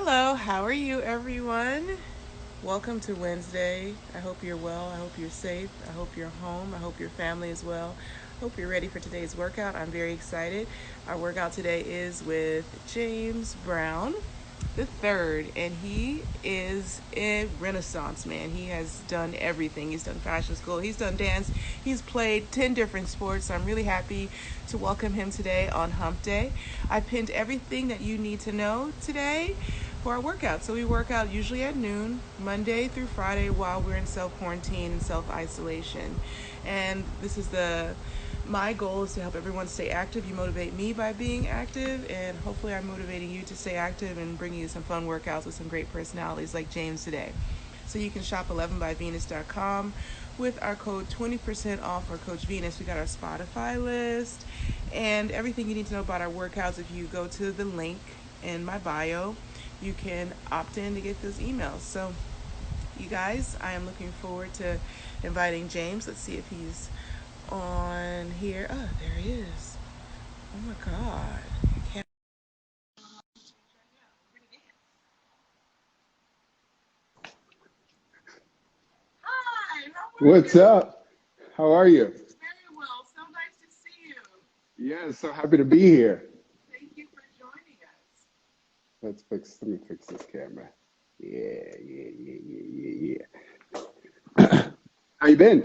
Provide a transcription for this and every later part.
Hello, how are you, everyone? Welcome to Wednesday. I hope you're well. I hope you're safe. I hope you're home. I hope your family is well. I hope you're ready for today's workout. I'm very excited. Our workout today is with James Brown the third, and he is a renaissance man. He has done everything. He's done fashion school, he's done dance, he's played 10 different sports. So I'm really happy to welcome him today on Hump Day. I pinned everything that you need to know today for our workout. So we work out usually at noon, Monday through Friday, while we're in self quarantine and self isolation. And this is the my goal is to help everyone stay active. You motivate me by being active, and hopefully, I'm motivating you to stay active and bringing you some fun workouts with some great personalities like James today. So you can shop 11byvenus.com with our code 20% off or Coach Venus. We got our Spotify list and everything you need to know about our workouts. If you go to the link in my bio, you can opt in to get those emails. So, you guys, I am looking forward to inviting James. Let's see if he's on here. Oh, there he is. Oh my God. I can't. Hi, how are What's you? up? How are you? Very well. So nice to see you. Yeah, so happy to be here. Thank you for joining us. Let me fix this camera. Yeah. How you been?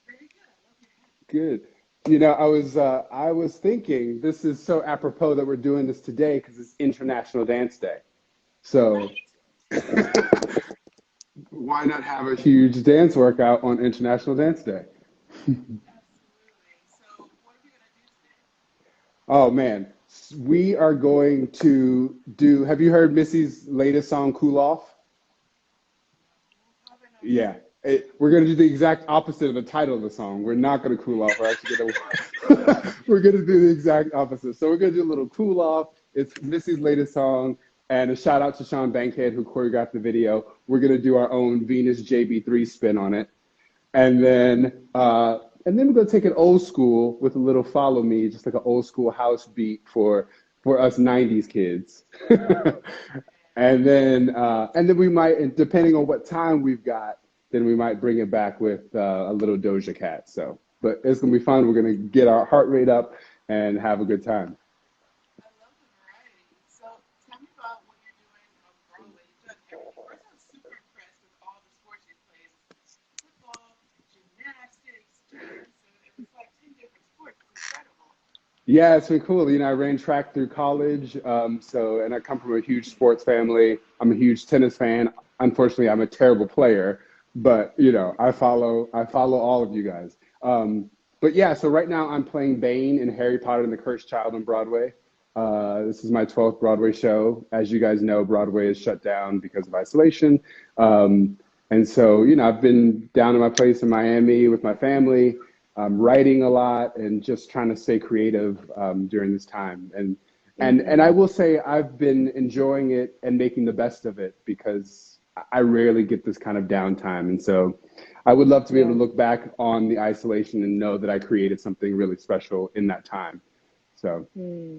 Very good. I love your hat. Good. I was thinking this is so apropos that we're doing this today because it's International Dance Day. So Right? why not have a huge dance workout on International Dance Day? Absolutely. So, what are we going to do today? Oh man, we are going to do. Have you heard Missy's latest song, "Cool Off"? How have I not heard Yeah, it? we're gonna do the exact opposite of the title of the song. We're not gonna cool off. We're actually gonna we're gonna do the exact opposite. So we're gonna do a little cool off. It's Missy's latest song, and a shout out to Sean Bankhead who choreographed the video. We're gonna do our own Venus JB3 spin on it, and then we're gonna take it old school with a little "Follow Me," just like an old school house beat for us '90s kids. And then we might, and depending on what time we've got, then we might bring it back with a little Doja Cat. So, but it's gonna be fun. We're gonna get our heart rate up and have a good time. I love the variety. So, tell me about what you're doing on Broadway. You've done everything. First, I'm super impressed with all the sports you played: football, gymnastics, dance, and it was like 10 different sports. It's incredible. Yeah, it's been cool. I ran track through college, and I come from a huge sports family. I'm a huge tennis fan. Unfortunately, I'm a terrible player, but I follow all of you guys. But yeah, so right now I'm playing Bane in Harry Potter and the Cursed Child on Broadway. This is my 12th Broadway show. As you guys know, Broadway is shut down because of isolation. And so, I've been down in my place in Miami with my family, writing a lot and just trying to stay creative during this time. And I Mm-hmm. will say I've been enjoying it and making the best of it because I rarely get this kind of downtime. And so I would love to be able Yeah. to look back on the isolation and know that I created something really special in that time. So Hmm.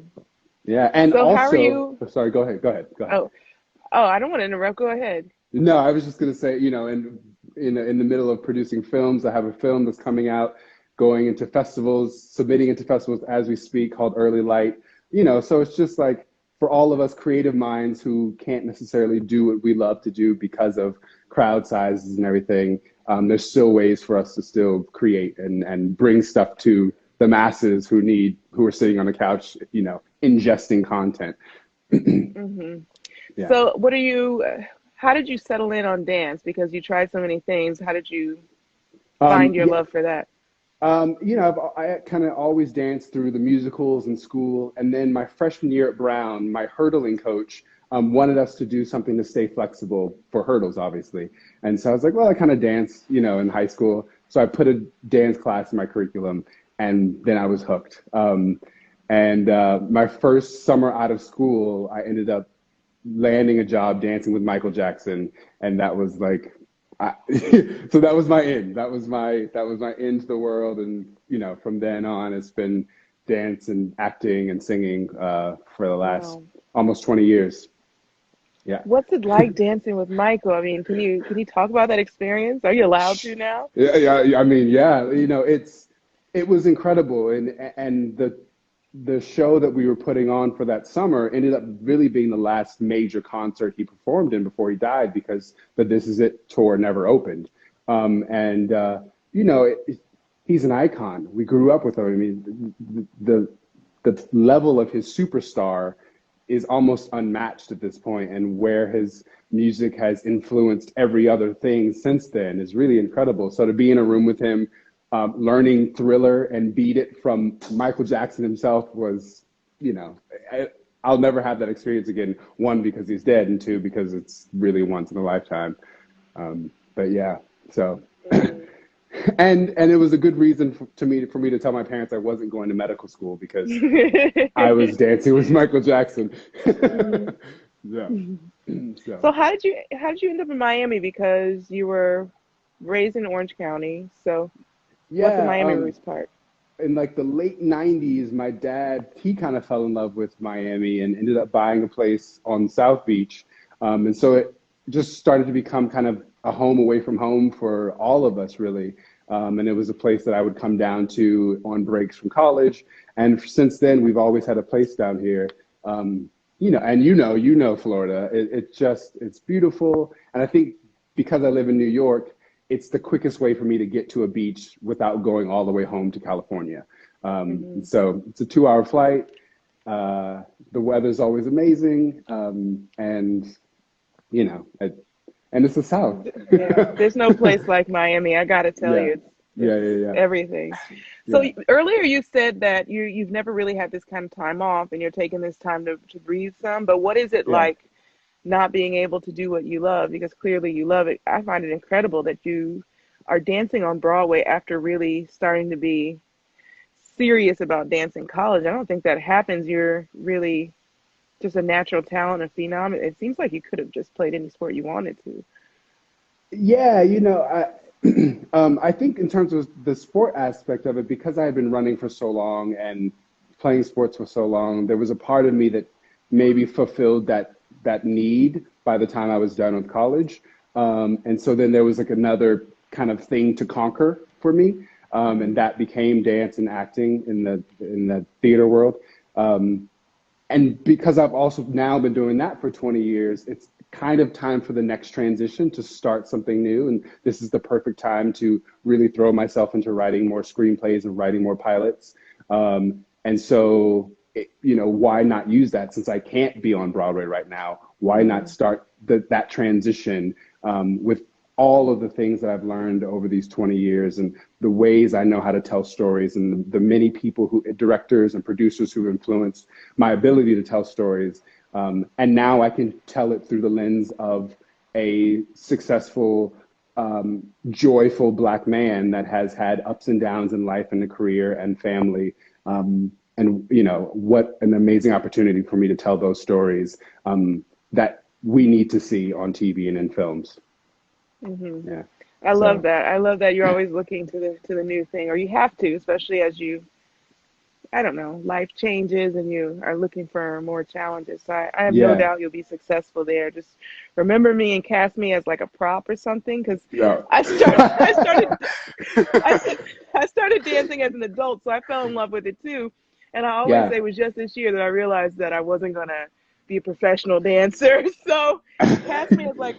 yeah, and So, how are also, you? sorry, go ahead. Oh, oh, I don't want to interrupt. Go ahead. No, I was just gonna say, in the middle of producing films, I have a film that's coming out, going into festivals, submitting into festivals as we speak, called Early Light. So it's just like for all of us creative minds who can't necessarily do what we love to do because of crowd sizes and everything, there's still ways for us to still create and bring stuff to the masses who are sitting on the couch, ingesting content. Mm-hmm. Yeah. So, what are you? How did you settle in on dance? Because you tried so many things. How did you find your Yeah. love for that? I kind of always danced through the musicals in school, and then my freshman year at Brown, my hurdling coach wanted us to do something to stay flexible for hurdles, obviously. And so I was like, well, I kind of dance, in high school, so I put a dance class in my curriculum, and then I was hooked. And my first summer out of school, I ended up landing a job dancing with Michael Jackson, and that was like, I, so that was my end. That was my end to the world, and from then on, it's been dance and acting and singing for the last Wow. almost 20 years. Yeah. What's it like dancing with Michael? I mean, can you talk about that experience? Are you allowed to now? Yeah, yeah. I mean, yeah. It was incredible, and the show that we were putting on for that summer ended up really being the last major concert he performed in before he died because the This Is It tour never opened. And you know, he's an icon. We grew up with him. I mean, the level of his superstar is almost unmatched at this point, and where his music has influenced every other thing since then is really incredible. So to be in a room with him, learning Thriller and Beat It from Michael Jackson himself was, you know, I'll never have that experience again. One, because he's dead, and two, because it's really once in a lifetime. But yeah, so and it was a good reason for me to tell my parents I wasn't going to medical school because I was dancing with Michael Jackson. Mhm. Yeah. So So how did you end up in Miami? Because you were raised in Orange County. So what's the yeah, Miami roots part? in like the late 90s, my dad, he kind of fell in love with Miami and ended up buying a place on South Beach. And so it just started to become kind of a home away from home for all of us, really. And it was a place that I would come down to on breaks from college. And since then, we've always had a place down here. And Florida. It's beautiful. And I think because I live in New York, it's the quickest way for me to get to a beach without going all the way home to California. Hmm. So it's a 2 hour flight. The weather's always amazing. And, you know, it, and it's the South. Yeah, there's no place like Miami. I gotta tell Yeah. you, Yeah. it's Yeah. Yeah. everything. So Yeah. earlier you said that you've never really had this kind of time off, and you're taking this time to breathe some. But what is it Yeah. like not being able to do what you love? Because clearly you love it. I find it incredible that you are dancing on Broadway after really starting to be serious about dance in college. I don't think that happens. You're really just a natural talent, a phenom. It seems like you could have just played any sport you wanted to. Yeah, I think in terms of the sport aspect of it, because I had been running for so long and playing sports for so long, there was a part of me that maybe fulfilled that need by the time I was done with college. And so then there was like another kind of thing to conquer for me, and Hmm. that became dance and acting in the theater world. Um, and because I've also now been doing that for 20 years, it's kind of time for the next transition to start something new. And this is the perfect time to really throw myself into writing more screenplays and writing more pilots. And so, why not use that since I can't be on Broadway right now? Why not Hmm. start that transition with all of the things that I've learned over these 20 years and the ways I know how to tell stories and the many people directors and producers who've influenced my ability to tell stories. And now I can tell it through the lens of a successful, joyful Black man that has had ups and downs in life and a career and family. And, what an amazing opportunity for me to tell those stories that we need to see on TV and in films. Hmm. Yeah. I love So, that. I love that you're always looking to the new thing, or you have to, especially as I don't know, life changes and you are looking for more challenges. So I have no yeah. doubt you'll be successful there. Just remember me and cast me as like a prop or something, because Yeah. I started, I started, I, st- I started dancing as an adult, so I fell in love with it too. And I always Yeah. say it was just this year that I realized that I wasn't gonna be a professional dancer. So cast me as like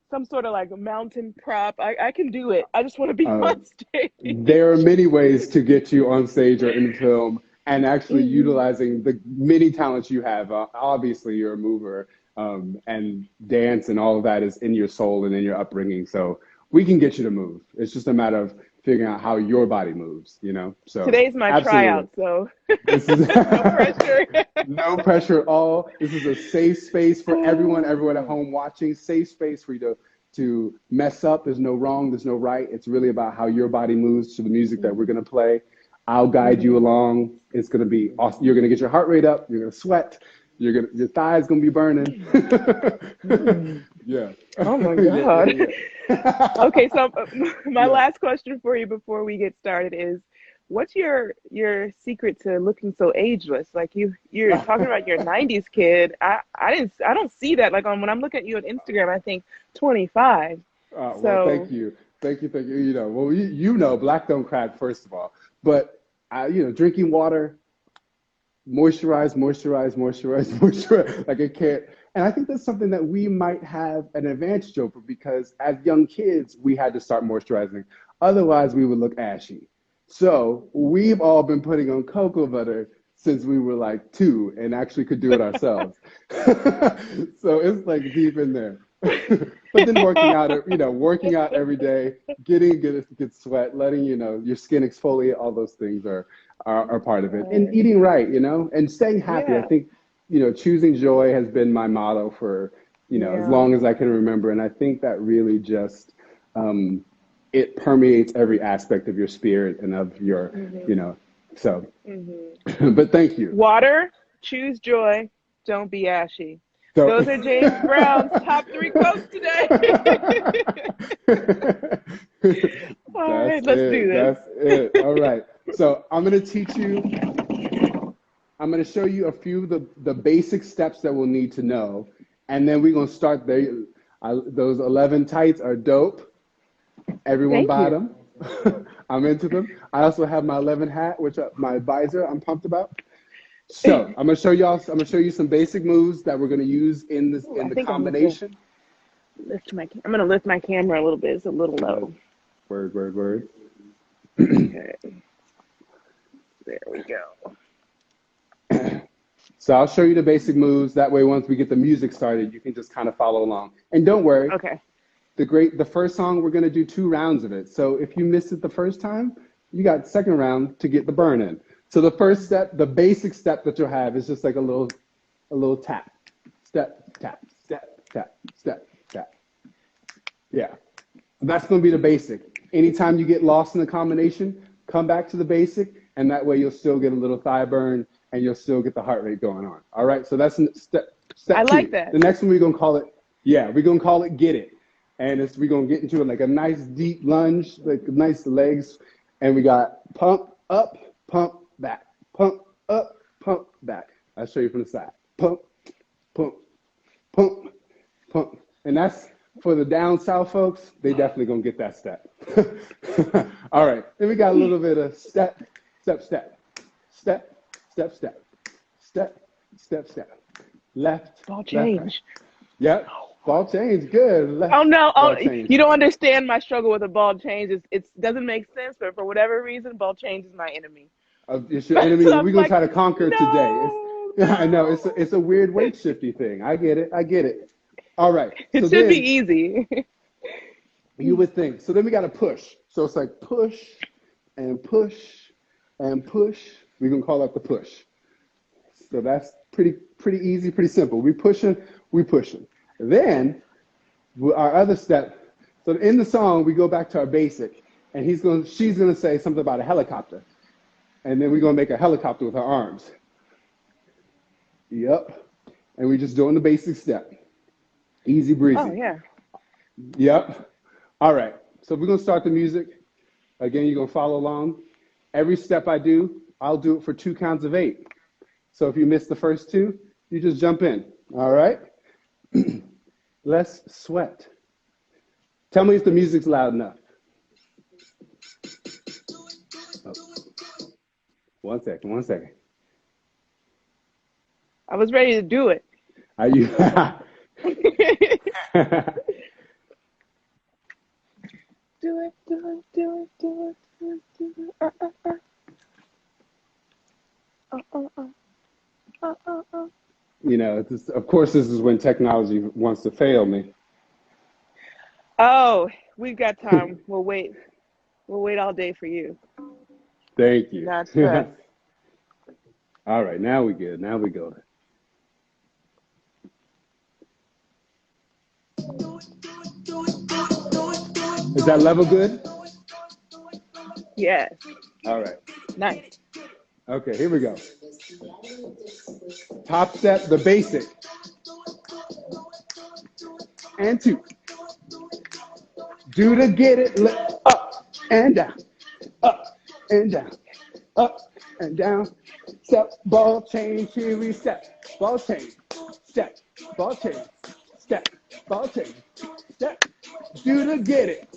some sort of like a mountain prop. I can do it. I just want to be Uh, on stage. there are many ways to get you on stage or in film and actually Hmm. utilizing the many talents you have. Obviously, you're a mover, and dance and all of that is in your soul and in your upbringing. So we can get you to move. It's just a matter of figuring out how your body moves. So Today's my absolutely. tryout, so This is no pressure. no pressure at all. This is a safe space for everyone at home watching, safe space for you to mess up. There's no wrong, there's no right. It's really about how your body moves to the music that we're Hmm. gonna play. I'll guide you Hmm. along. It's gonna be awesome. You're gonna get your heart rate up, you're gonna sweat, your thighs gonna be burning. Yeah. Oh my Yeah, yeah, God. yeah. Okay, so my Yeah. last question for you before we get started is, what's your secret to looking so ageless? Like you're talking about your 90s kid. I don't see that. Like when I'm looking at you on Instagram, I think 25. Well, So thank you, thank you. You know, well, you know, black don't crack first of all, but drinking water, moisturize. Like it can't. And I think that's something that we might have an advantage over because as young kids, we had to start moisturizing. Otherwise, we would look ashy. So we've all been putting on cocoa butter since we were like 2 and actually could do it ourselves. So it's like deep in there. But then working out every day, getting good sweat, letting your skin exfoliate, all those things are part of it. And eating right, and staying happy. I yeah, think, choosing joy has been my motto for, as yeah. long as I can remember. And I think that really just it permeates every aspect of your spirit and of your, so but thank you. Water, choose joy, don't be ashy. So Those are James Brown's top 3 quotes today. All that's right, let's do it. this. That's it. All right. So I'm going to show you a few of the basic steps that we'll need to know. And then we're going to start there. Those 11 tights are dope. Everyone Thank buy you. them. I'm into them. I also have my 11 hat, which my advisor I'm pumped about. So I'm gonna show you some basic moves that we're gonna use in I the think I need to combination. I'm gonna lift my camera a little bit. It's a little low. Word. Okay. There we go. So I'll show you the basic moves. That way, once we get the music started, you can just kind of follow along. And don't worry, Okay. the first song, we're gonna do 2 rounds of it. So if you missed it the first time, you got second round to get the burn in. So the first step, the basic step that you'll have is just like a little tap. Step, tap, step, tap, step, tap. Yeah. That's going to be the basic. Anytime you get lost in the combination, come back to the basic, and that way you'll still get a little thigh burn and you'll still get the heart rate going on. All right. So that's step I 2. like that. The next one we're going to call it get it. And we're going to get into it like a nice deep lunge, like nice legs. And we got pump up, pump back, pump up, pump back. I'll show you from the side. Pump, pump, pump, pump. And that's for the down south folks, they definitely gonna get that step. All right, then we got a little bit of step, step, step, step, step, step, step, step, step. Left, Ball left, right. change. Yep, ball change, good. Left, Oh no! ball Oh, change. you don't understand my struggle with a ball change. It doesn't make sense, but for whatever reason, ball change is my enemy. It's your enemy. So We're I'm gonna like, try to conquer it today. no, I know no. it's a weird weight shifty thing. I get it. All right, It so should be then easy. you would think. So then we got to push. So it's like push and push and push. We're gonna call that the push. So that's pretty easy, pretty simple. We pushing. Then our other step. So in the song, we go back to our basic, and she's gonna say something about a helicopter, and then we're gonna make a helicopter with our arms. Yep. And we're just doing the basic step. Easy breezy. Oh yeah. Yep. All right. So we're gonna start the music. Again, you're gonna follow along. Every step I do, I'll do it for 2 counts of 8. So if you miss the first 2, you just jump in. All right? Let's sweat. Tell me if the music's loud enough. Oh. One second. I was ready to do it. Are you? Do it. Of course, this is when technology wants to fail me. Oh, we've got time. We'll wait. We'll wait all day for you. Thank you. Not stress. All right, now we good. Now we go. Is that level good? Yes. All right. Nice. Okay, here we go. Top step, the basic. And 2. Do to get it, up and down, up and down, up and down. Step, ball change, here we step. Ball change, step, ball change, step, ball change, step. Do to get it.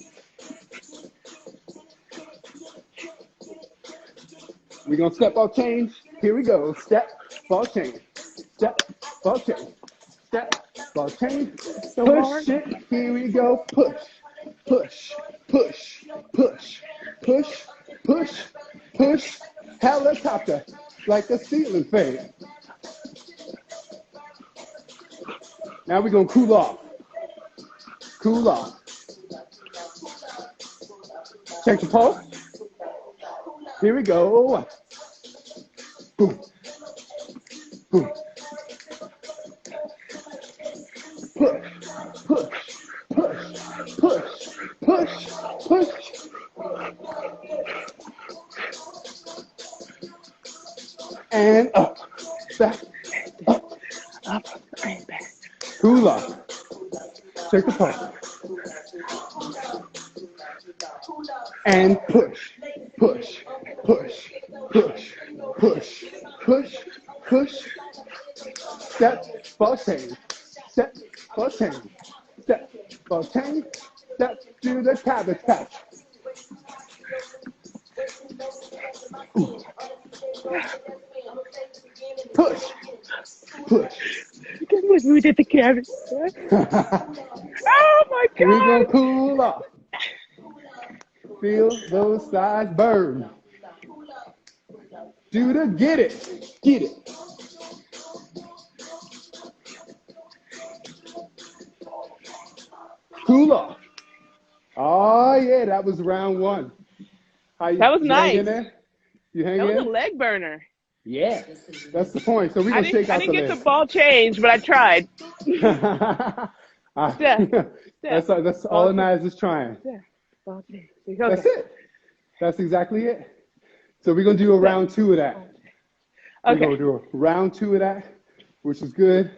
We're gonna step, ball change. Here we go. Step, ball change, step, ball change, step, ball change. So Push hard. it. Here we go. Push, push, push, push, push, push, push. Helicopter like a ceiling fan. Now we're gonna cool off. Cool off. Check the pulse. Here we go. Boom. Boom. Push, push, push, push, push, push. And up, back, up, Up and back. cool off. Check the pulse. And push, push, push, push, push, push, push. Step, ball change. Step, ball change. Step, ball change. Step to the cabbage patch. Ooh. Push, push. We did the cabbage. Oh my Here we go, God. cool off. Feel those thighs burn. Do the get it. Get it. Cool off. Oh, yeah, that was round one. How you, That was you hang in nice. there? You hang That was a in? leg burner. Yeah, that's the point. So we're I going to shake didn't out the get the legs. ball changed, but I tried. Ah, Step, step, that's all ball that matters is trying. step, ball change. That's Okay. it. That's exactly it. So we're going to do a round two of that. We're going to Okay. do a round two of that, which is good.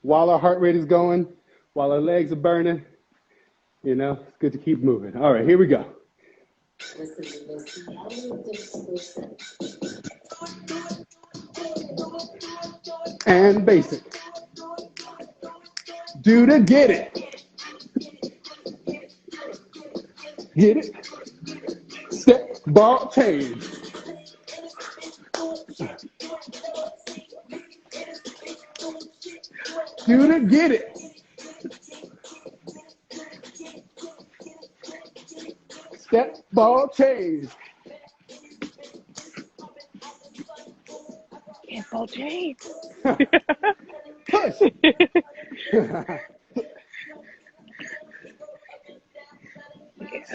While our heart rate is going, while our legs are burning, you know, it's good to keep moving. All right, here we go. And basic. Do to get it. Get it. Step, ball, change. Do to get it. Step, ball, change. Can't ball change. Push.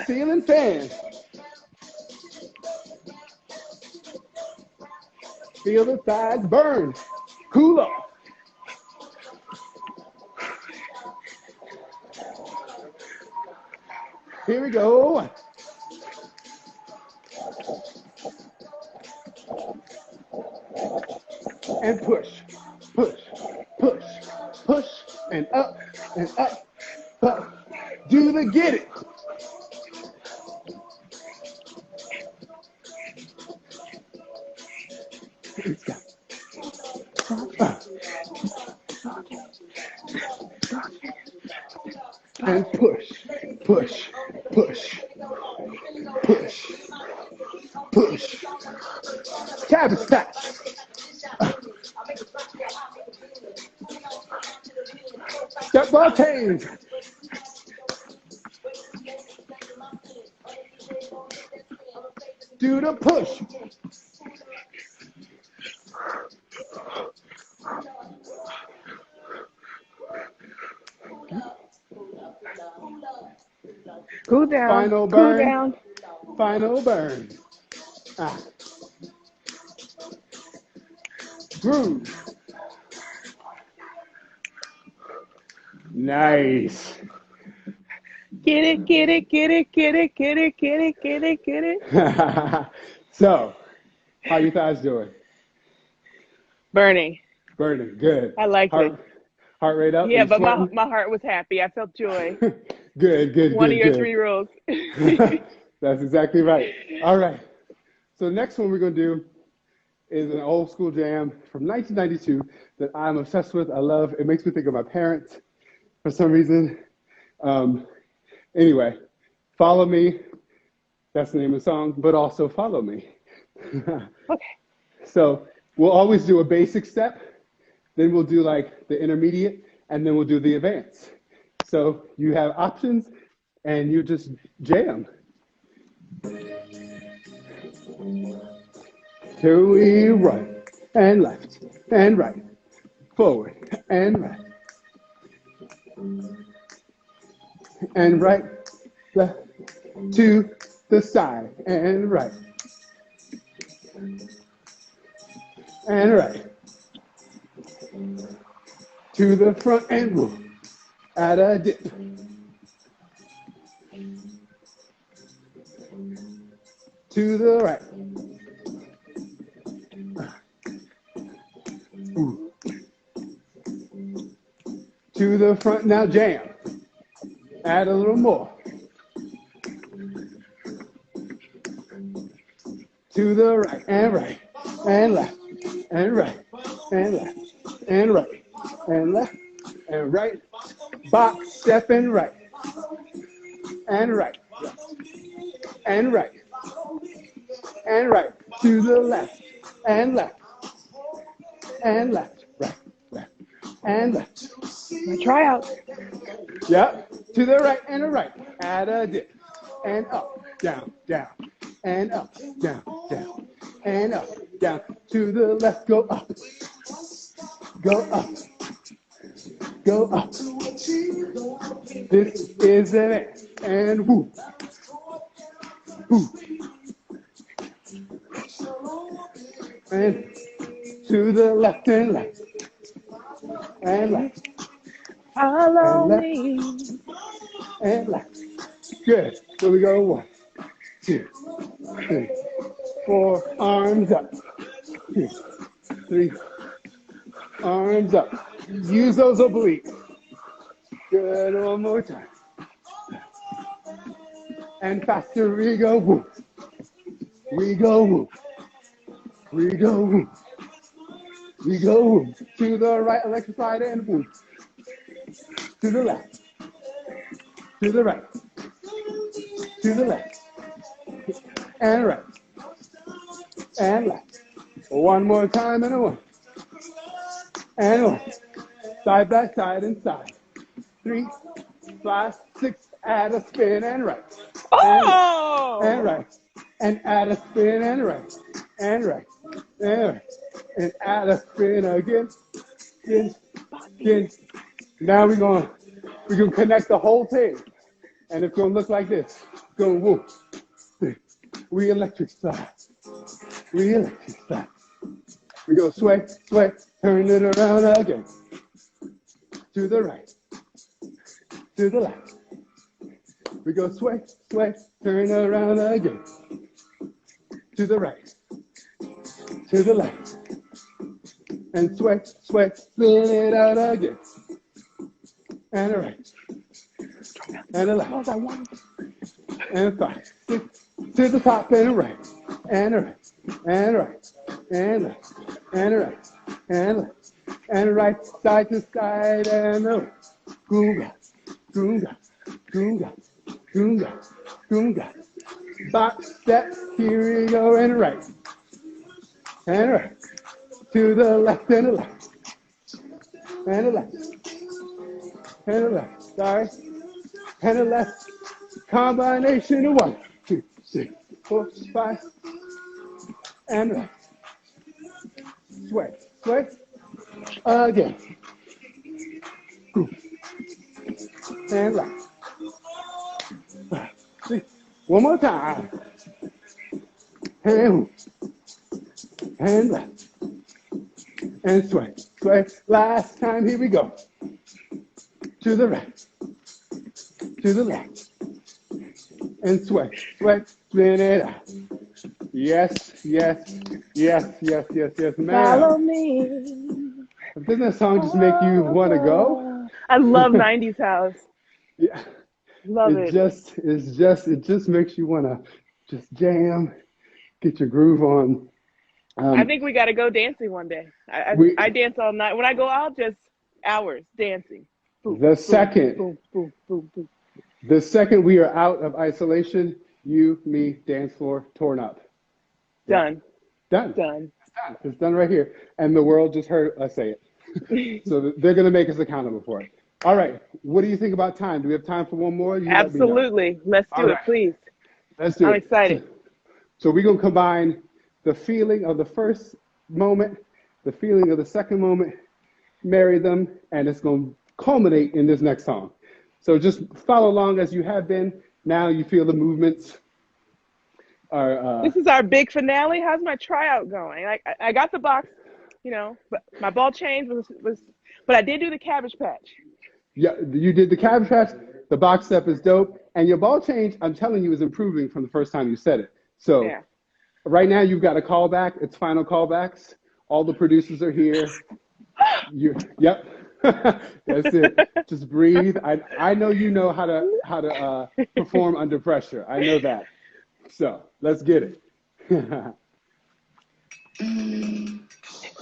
Ceiling fan. Feel the thighs burn. Cool off. Here we go. And push, push, push, push, and up, up. Do the get it. And push, push, push, push, push. Cabbage patch. Step ball change. Do the push. Cool down. Final Cool burn. down. Final burn. Ah. Groove. Nice. Get it, get it, get it, get it, get it, get it, get it, get it. So, how you guys doing? Burning. Burning. Good. I liked it. Heart rate up. Yeah, and but sweating? my heart was happy. I felt joy. Good, good, One good, of your good. 3 rules. That's exactly right. All right. So the next one we're going to do is an old school jam from 1992 that I'm obsessed with. I love. It makes me think of my parents for some reason. Um, anyway, follow me. That's the name of the song, but also follow me. Okay. So we'll always do a basic step, then we'll do like the intermediate, and then we'll do the advanced. So you have options, and you just jam. Here we run, and left, and right, forward, and right, and right, left, to the side, and right, and right, to the front, and move, at a dip, to the right, ooh. To the front, now jam, add a little more, to the right, and left, and right, and left, and right, and left, and right, box, step, and right, and right, and right, and right, to the left, and left, and left, right, left, and left. My tryout. Yep, to the right and the right, add a dip, and up, down, down, and up, down, down, and up, down, to the left, go up, go up, go up. This is an it, and whoop, whoop. And to the left and left, and left, Follow and left, me. and left. Good. So we go 1, 2, 3, 4, arms up. 2, 3, arms up. Use those obliques. Good, one more time. And faster we go, whoop. We go, whoop. We go, whoop. We go, whoop. To the right, electrified, and whoop. To the left. To the right. To the left. And right. And left. One more time, and a 1. And 1. Side by side and side. 3, 5, 6, add a spin and right. Oh! And right. And add a spin and right. And right. And right. And add a spin again. Again. Again. Now we're gonna connect the whole thing. And it's gonna look like this. Go whoop. We electric slide. We electric slide. We go sweat, sweat, turn it around again. To the right. To the left. We go sweat, sweat, turn around again. To the right. To the left. And sweat, sweat, spin it out again. And a right. And a left. And 5, 6, to the top and a right. And a right. And a right. And left. And a right. And left. And right, side to side and a right. Goonga. Goonga. Goonga. Goonga. Goonga. Box step, here we go, and right. And right. To the left and the left. And the left. And the left. Sorry. And the left. Combination of 1, 2, 3, 4, 5. And right. Sweat. Sweat. Again. And left. 5, 6. One more time. And left. And sweat. Sweat. Last time. Here we go. To the right. To the left. And sweat. Sweat. Spin it out. Yes, yes, yes, yes, yes, yes, ma'am. Follow me. Doesn't that song just make you want to go? I love 90s house. Yeah. Love It it. just makes you want to just jam Get your groove on. I Um, think we got to go dancing one day. we I dance all night. When I go out, just hours dancing. Boom, the boom, second boom, boom, boom, boom. the second we are out of isolation, you, me, dance floor, torn up. Yep, Done, done. done. It's done. It's done right here, and the world just heard us say it. So they're gonna make us accountable for it. All right. What do you think about time? Do we have time for one more? You let me know. Absolutely. Let's All do it, right. please. Let's do I'm it. excited. So we're gonna combine the feeling of the first moment, the feeling of the second moment, marry them, and it's gonna culminate in this next song. So just follow along as you have been. Now you feel the movements are This is our big finale. How's my tryout going? I got the box, but my ball change was, but I did do the Cabbage Patch. yeah, you did the cabbage patch, the box step is dope, and your ball change, I'm telling you, is improving from the first time you said it. So Yeah. right now you've got a callback, it's final callbacks. All the producers are here. Yep. That's it. Just breathe. I know you know how to perform under pressure. I know that. So let's get it.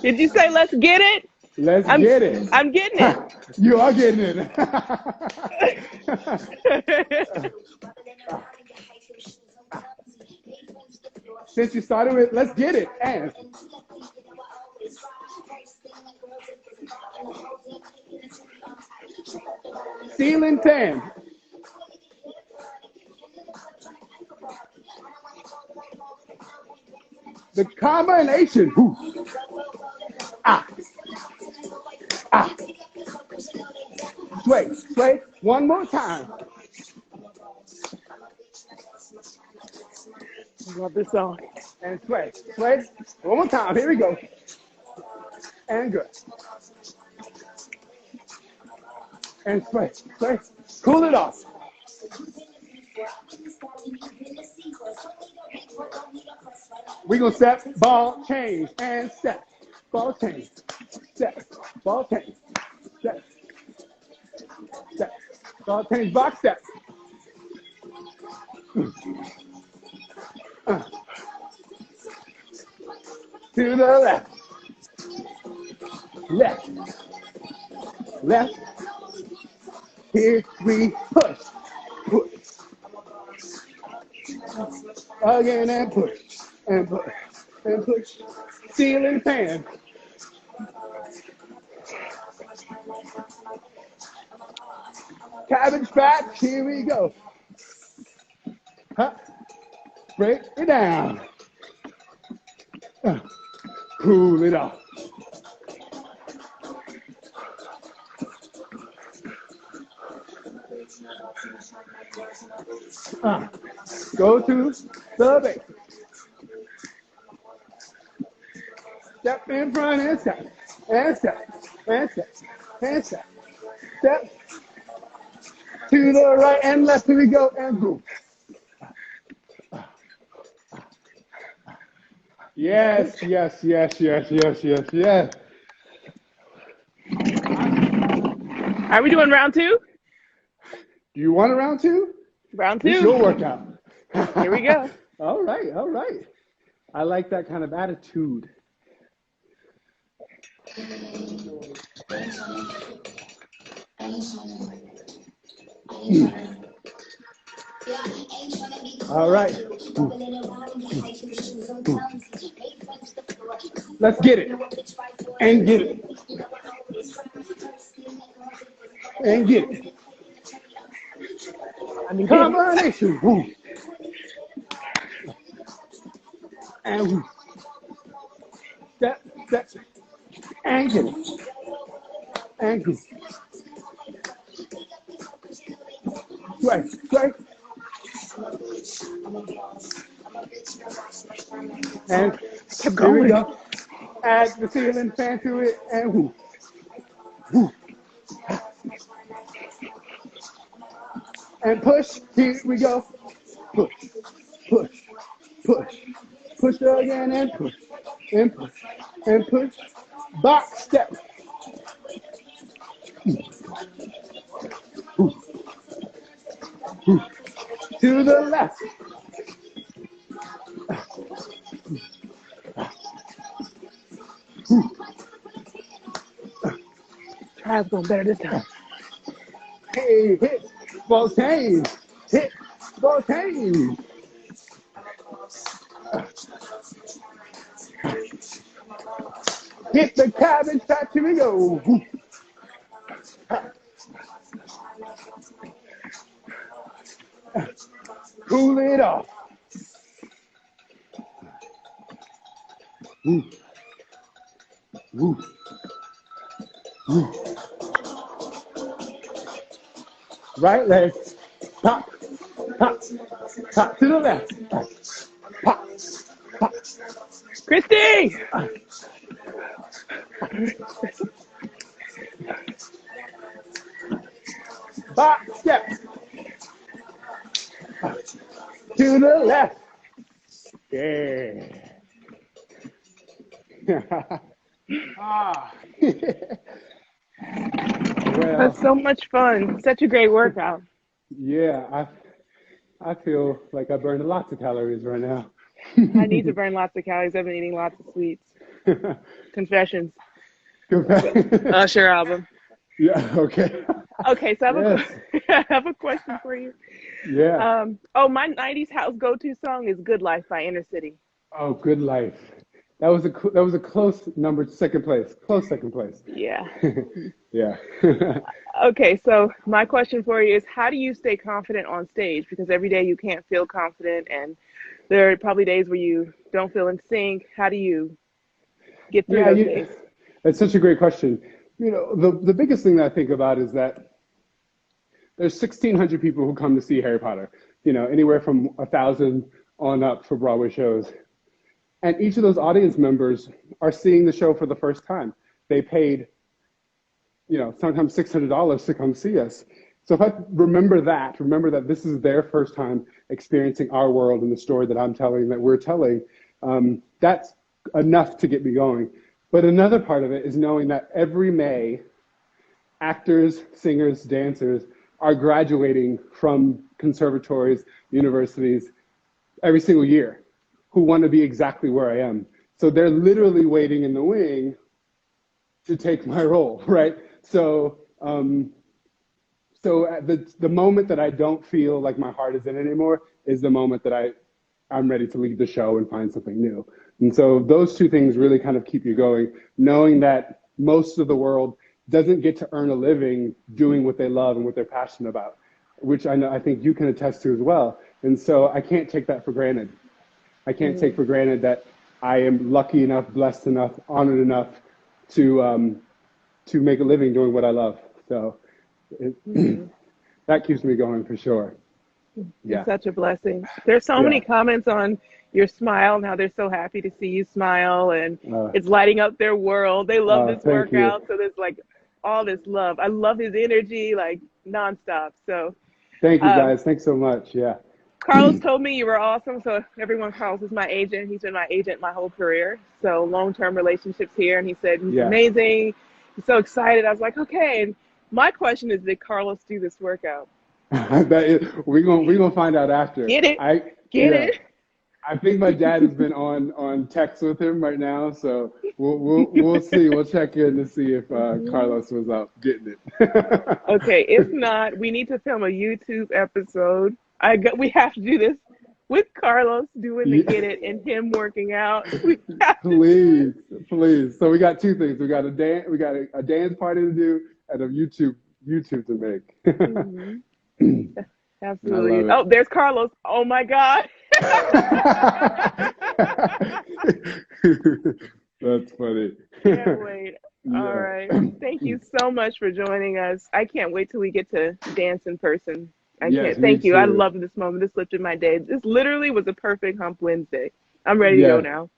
Did you say let's get it? Let's I'm get it. I'm getting You are getting it. it. Since you started with let's get it and ceiling fan. The combination. Whew. Ah, ah. Sway. One more time. Love this song. And sway. One more time. Here we go. And good. And sway. Cool it off. We're going to step, ball, change, and step. Ball, change, step. Ball, change, step. Ball, change, box step. To the left. Left. Here we push. Again and push. And push. Ceiling fan. Cabbage patch. Here we go. Break it down. Cool it off. Go to the base. Step in front and step. Step to the right and left. Here we go and boom. Yes. Are we doing round two? Do you want a round two? Round This is two. your workout. Here we go. All right. I like that kind of attitude. All right. Let's get it. And get it. And get it. Combination. Woo. And woo. Step. And get it. And go. Sway. And Keep here we going. go. Add the ceiling fan to it and whoo. And push. Here we go. Push again and push. Box step. To the left. Trial's going better this time. Hey, hit Voltaire. Hit Voltaire. Hit the cabbage patch, here we go. Cool it off. Woo. Woo. Woo. Right leg, pop, pop, pop to the left, pop, pop. Christy! Pop, step. To the left. Yeah. Ah. Well, That's so much fun. Such a great workout. yeah, I feel like I burned lots of calories right now. I need to burn lots of calories. I've been eating lots of sweets. Confessions. Usher album. Yeah, okay. Okay, so Yes. I have a question for you. Yeah. My 90s house go-to song is Good Life by Inner City. Oh, Good Life. That was a close number, second place. Close second place. Yeah. Yeah. Okay, so my question for you is how do you stay confident on stage? Because every day you can't feel confident, and there are probably days where you don't feel in sync. How do you get through Yeah, those days? that's such a great question. You know, the biggest thing that I think about is that there's 1,600 people who come to see Harry Potter. You know, anywhere from 1,000 on up for Broadway shows. And each of those audience members are seeing the show for the first time. They paid, you know, sometimes $600 to come see us. So if I remember that this is their first time experiencing our world and the story that I'm telling, that we're telling, that's enough to get me going. But another part of it is knowing that every May, actors, singers, dancers are graduating from conservatories, universities, every single year, who want to be exactly where I am. So they're literally waiting in the wing to take my role, right? So, so at the moment that I don't feel like my heart is in it anymore is the moment that I'm ready to leave the show and find something new. And so those two things really kind of keep you going, knowing that most of the world doesn't get to earn a living doing what they love and what they're passionate about, which I think you can attest to as well. And so I can't take that for granted. I can't take for granted that I am lucky enough, blessed enough, honored enough to make a living doing what I love. So that keeps me going for sure. Yeah. It's such a blessing. There's so many Yeah. comments on your smile and how they're so happy to see you smile, and Uh, it's lighting up their world. They love this Thank you. workout. So there's like all this love. I love his energy, like nonstop. So Thank you um, guys. Thanks so much. Yeah. Carlos told me you were awesome. So everyone, Carlos is my agent. He's been my agent my whole career. So long-term relationships here. And he said he's Yeah. amazing. He's so excited. I was like, okay. And my question is, did Carlos do this workout? We're gonna find out after. Get it? Get Yeah. it? I think my dad has been on text with him right now, so we'll see. We'll check in to see if Carlos was out getting it. Okay, if not, we need to film a YouTube episode. We have to do this with Carlos doing the get it and him working out. We have Please, please. So we got two things. We got a dance party to do and a YouTube to make. Absolutely. Oh, there's Carlos. Oh my God. That's funny. Can't wait. Yeah. All right. Thank you so much for joining us. I can't wait till we get to dance in person. Yes, Thank me you. I too. love this moment. This lifted my day. This literally was a perfect Hump Wednesday. I'm ready to go now.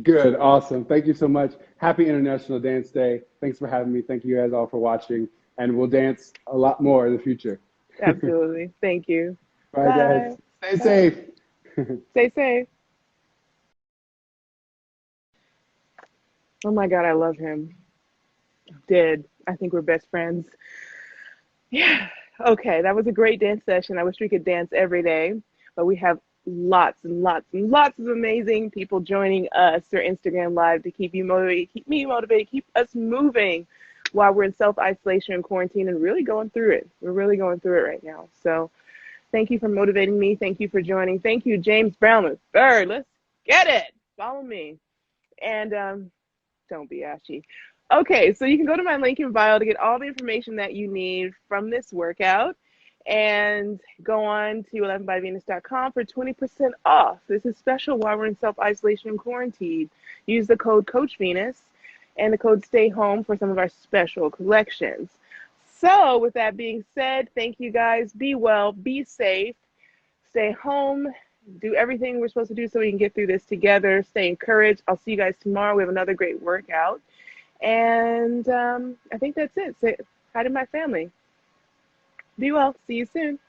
Good. Awesome. Thank you so much. Happy International Dance Day. Thanks for having me. Thank you guys all for watching. And we'll dance a lot more in the future. Absolutely. Thank you. Bye, guys. Stay safe. Stay safe. Oh my God, I love him. Did. I think we're best friends. Yeah. Okay, that was a great dance session. I wish we could dance every day, but we have lots and lots and lots of amazing people joining us through Instagram Live to keep you motivated, keep me motivated, keep us moving. while we're in self-isolation and quarantine and really going through it. We're really going through it right now. So thank you for motivating me. Thank you for joining. Thank you, James Brown the third. Let's get it. Follow me. And don't be ashy. Okay, so you can go to my link in bio to get all the information that you need from this workout and go on to 11byvenus.com for 20% off. This is special while we're in self-isolation and quarantine. Use the code CoachVenus and the code Stay Home for some of our special collections. So with that being said, thank you guys. Be well, be safe, stay home, do everything we're supposed to do so we can get through this together. Stay encouraged. I'll see you guys tomorrow. We have another great workout. And I think that's it. Say hi to my family. Be well. See you soon.